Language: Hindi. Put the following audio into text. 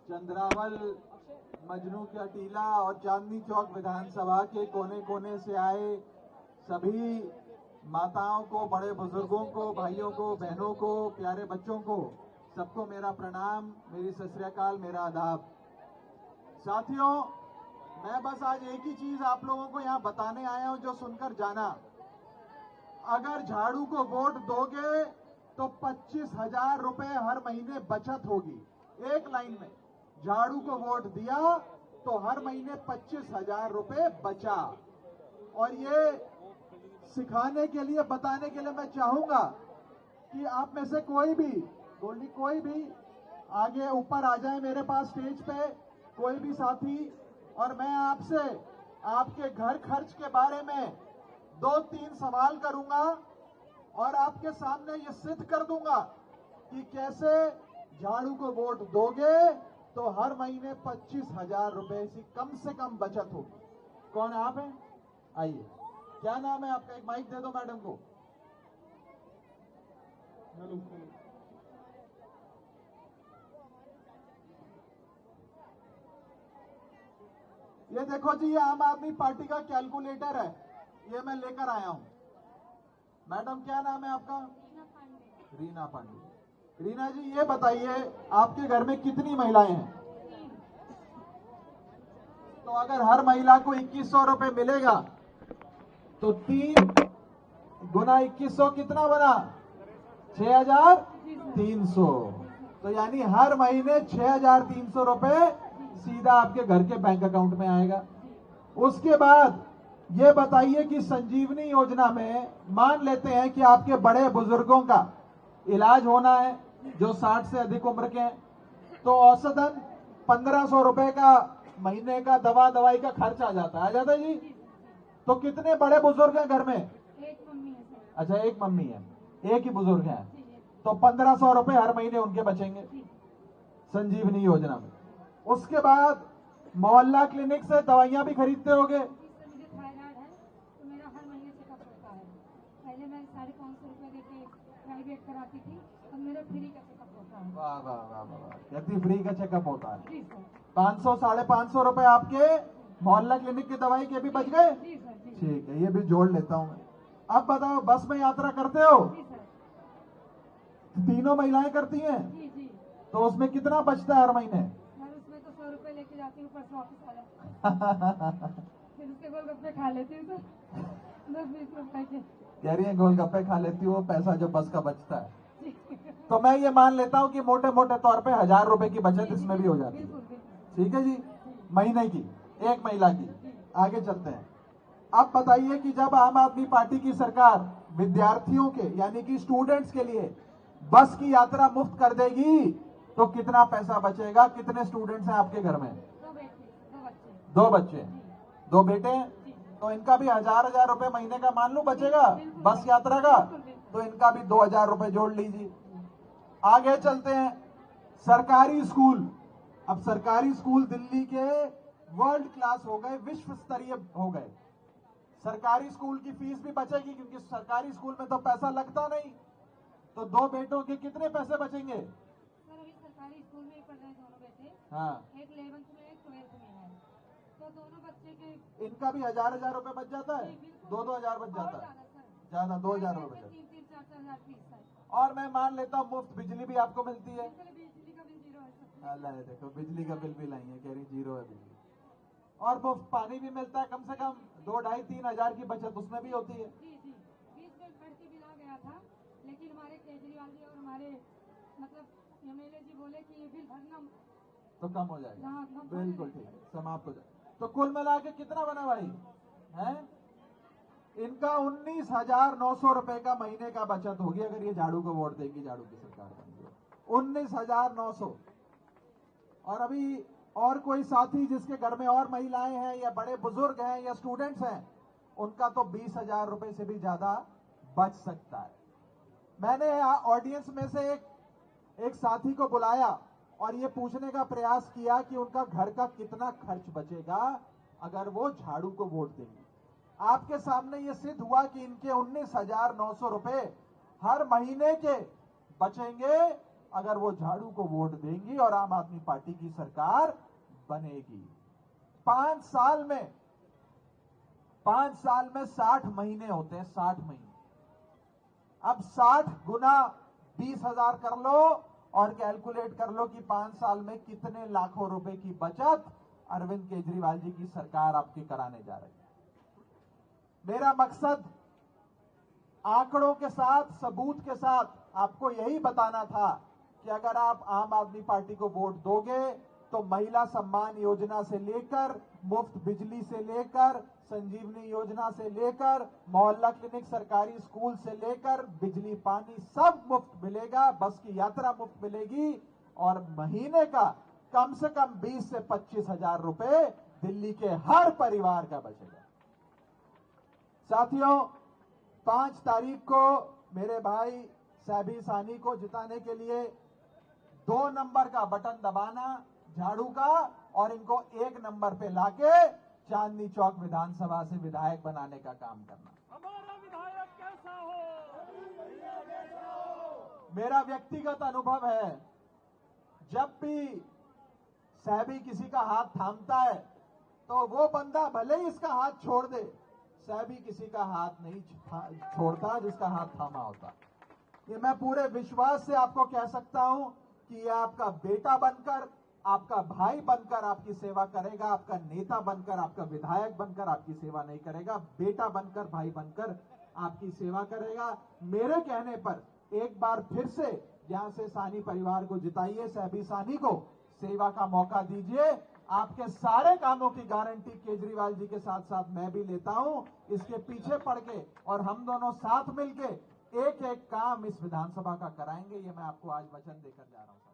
चंद्रावल, मजनू का टीला और चांदनी चौक विधानसभा के कोने कोने से आए सभी माताओं को, बड़े बुजुर्गों को, भाइयों को, बहनों को, प्यारे बच्चों को, सबको मेरा प्रणाम, मेरी सत श्री अकाल, मेरा आदाब। साथियों, मैं बस आज एक ही चीज आप लोगों को यहां बताने आया हूं जो सुनकर जाना। अगर झाड़ू को वोट दोगे तो 25,000 रुपए हर महीने बचत होगी। एक लाइन में झाड़ू को वोट दिया तो हर महीने 25,000 रुपए बचा। और ये सिखाने के लिए, बताने के लिए मैं चाहूंगा कि आप में से कोई भी आगे ऊपर आ जाए मेरे पास स्टेज पे, कोई भी साथी, और मैं आपसे आपके घर खर्च के बारे में 2-3 सवाल करूंगा और आपके सामने ये सिद्ध कर दूंगा कि कैसे झाड़ू को वोट दोगे तो हर महीने 25,000 रुपए की कम से कम बचत होगी। कौन आप हैं? आइए, क्या नाम है आपका? एक माइक दे दो मैडम को। ये देखो जी, ये आम आदमी पार्टी का कैलकुलेटर है, ये मैं लेकर आया हूं। मैडम, क्या नाम है आपका? रीना पांडे। रीना जी, ये बताइए आपके घर में कितनी महिलाएं हैं? तो अगर हर महिला को 2100 रुपए मिलेगा तो 3 गुना 2100 कितना बना? 6,300। तो यानी हर महीने 6,300 रुपए सीधा आपके घर के बैंक अकाउंट में आएगा। उसके बाद ये बताइए कि संजीवनी योजना में मान लेते हैं कि आपके बड़े बुजुर्गों का इलाज होना है जो 60 से अधिक उम्र के हैं, तो औसतन 1,500 रुपए का महीने का दवाई का खर्च आ जाता है जी। तो कितने बड़े बुजुर्ग हैं घर में? एक मम्मी है सर। अच्छा, एक मम्मी है, एक ही बुजुर्ग है, तो 1,500 रुपए हर महीने उनके बचेंगे संजीवनी योजना में। उसके बाद मोहल्ला क्लिनिक से दवाइयां भी खरीदते होगे? मुझे थायराइड है तो मेरा हर महीने चेकअप होता है। पहले मैं 550 रुपए देके प्राइवेट कराती थी, अब मेरा फ्री का चेकअप होता है। वाह वाह वाह वाह, कहती फ्री का चेकअप होता है। जी सर। 500 550 रुपए आपके मोहल्ला क्लिनिक की दवाई के भी बच गए। जी सर। जी ठीक है, ये भी जोड़ लेता हूं मैं। अब बताओ, बस में यात्रा करते हो? जी सर। तीनों महिलाएं करती हैं, जी जी। तो उसमें कितना बचता है हर महीने? मैं उसमें तो 100 रुपए लेके जाती हूँ, परसों वापस आ जाती हूँ। फिर उसके गोलगप्पे खा लेती हूँ सर, 10-20 रुपए के। कह रही है गोलगप्पे खा लेती हूँ, पैसा जो बस का बचता है। जी। तो मैं ये मान लेता हूँ कि मोटे मोटे तौर पे 1,000 रुपए की बचत इसमें भी हो जाती है। बिल्कुल बिल्कुल। ठीक है जी, महीने की, एक महिला की। आगे चलते हैं। अब बताइए कि जब आम आदमी पार्टी की सरकार विद्यार्थियों के यानी कि स्टूडेंट्स के लिए बस की यात्रा मुफ्त कर देगी तो कितना पैसा बचेगा? कितने स्टूडेंट्स हैं आपके घर में? 2 बच्चे। 2 बच्चे, 2 बेटे हैं, तो इनका भी 1,000 रुपए महीने का मान लो बचेगा बस यात्रा का, तो इनका भी 2,000 रुपए जोड़ लीजिए। आगे चलते हैं। सरकारी स्कूल, अब सरकारी स्कूल दिल्ली के वर्ल्ड क्लास हो गए, विश्व स्तरीय हो गए। सरकारी स्कूल की फीस भी बचेगी क्योंकि सरकारी स्कूल में तो पैसा लगता नहीं। तो 2 बेटों के कितने पैसे बचेंगे? सर अभी सरकारी स्कूल में ही पढ़ रहे हैं दोनों बेटे। हाँ, एक 11th में, एक 12th में है, तो दोनों बच्चे के इनका भी 1,000 रुपए बच जाता है। 2-2 हजार बच जाता है, ज्यादा 2,000 रुपए बच जाता है। 3-4 हजार फीस है। और मैं मान लेता हूँ मुफ्त बिजली भी आपको मिलती है। बिजली का बिल 0 है सर। अल्लाह, देखो बिजली का बिल भी लाई है, कह रही 0 है बिजली। और मुफ्त पानी भी मिलता है, कम से कम 2-2.5-3 हजार की बचत उसमें भी होती है। जी जी। बीच में बढ़ती बिल आ गया था, लेकिन हमारे केजरीवाल जी और हमारे मतलब एमएलए जी बोले कि ये बिल भरना तो कम हो जाएगा। हाँ, बिल्कुल ठीक, समाप्त हो जाए। तो कुल मिला के कितना बना भाई? है इनका 19,900 रुपए का महीने का बचत होगी अगर ये झाड़ू को वोट देगी, झाड़ू की सरकार बनेगी। 19,900। और अभी और कोई साथी जिसके घर में और महिलाएं हैं या बड़े बुजुर्ग हैं या स्टूडेंट्स हैं, उनका तो 20,000 रुपए से भी ज्यादा बच सकता है। मैंने ऑडियंस में से एक साथी को बुलाया और ये पूछने का प्रयास किया कि उनका घर का कितना खर्च बचेगा अगर वो झाड़ू को वोट देंगे। आपके सामने ये सिद्ध हुआ कि इनके 19,900 रुपए हर महीने के बचेंगे अगर वो झाड़ू को वोट देंगी और आम आदमी पार्टी की सरकार बनेगी। 5 साल में 60 महीने होते हैं, 60 महीने। अब 60 गुना 20,000 कर लो और कैलकुलेट कर लो कि 5 साल में कितने लाखों रुपए की बचत अरविंद केजरीवाल जी की सरकार आपके कराने जा रही है। मेरा मकसद आंकड़ों के साथ, सबूत के साथ आपको यही बताना था कि अगर आप आम आदमी पार्टी को वोट दोगे तो महिला सम्मान योजना से लेकर, मुफ्त बिजली से लेकर, संजीवनी योजना से लेकर, मोहल्ला क्लिनिक, सरकारी स्कूल से लेकर, बिजली पानी सब मुफ्त मिलेगा, बस की यात्रा मुफ्त मिलेगी और महीने का कम से कम 20 से 25,000 रुपए दिल्ली के हर परिवार का बचेगा। साथियों, 5 तारीख को मेरे भाई सैबी सानी को जिताने के लिए 2 नंबर का बटन दबाना झाड़ू का और इनको 1 नंबर पे लाके चांदनी चौक विधानसभा से विधायक बनाने का काम करना। हमारा विधायक कैसा हो? मेरा व्यक्तिगत अनुभव है, जब भी सैबी किसी का हाथ थामता है तो वो बंदा भले ही इसका हाथ छोड़ दे, सैबी किसी का हाथ नहीं छोड़ता जिसका हाथ थामा होता। ये मैं पूरे विश्वास से आपको कह सकता हूं कि ये आपका बेटा बनकर, आपका भाई बनकर आपकी सेवा करेगा, आपका नेता बनकर, आपका विधायक बनकर आपकी सेवा नहीं करेगा, बेटा बनकर, भाई बनकर आपकी सेवा करेगा। मेरे कहने पर एक बार फिर से यहां से सानी परिवार को जिताइए, सैबी सानी को सेवा का मौका दीजिए। आपके सारे कामों की गारंटी केजरीवाल जी के साथ साथ मैं भी लेता हूं। इसके पीछे पड़ के और हम दोनों साथ मिलके एक एक काम इस विधानसभा का कराएंगे, ये मैं आपको आज वचन देकर जा रहा हूं।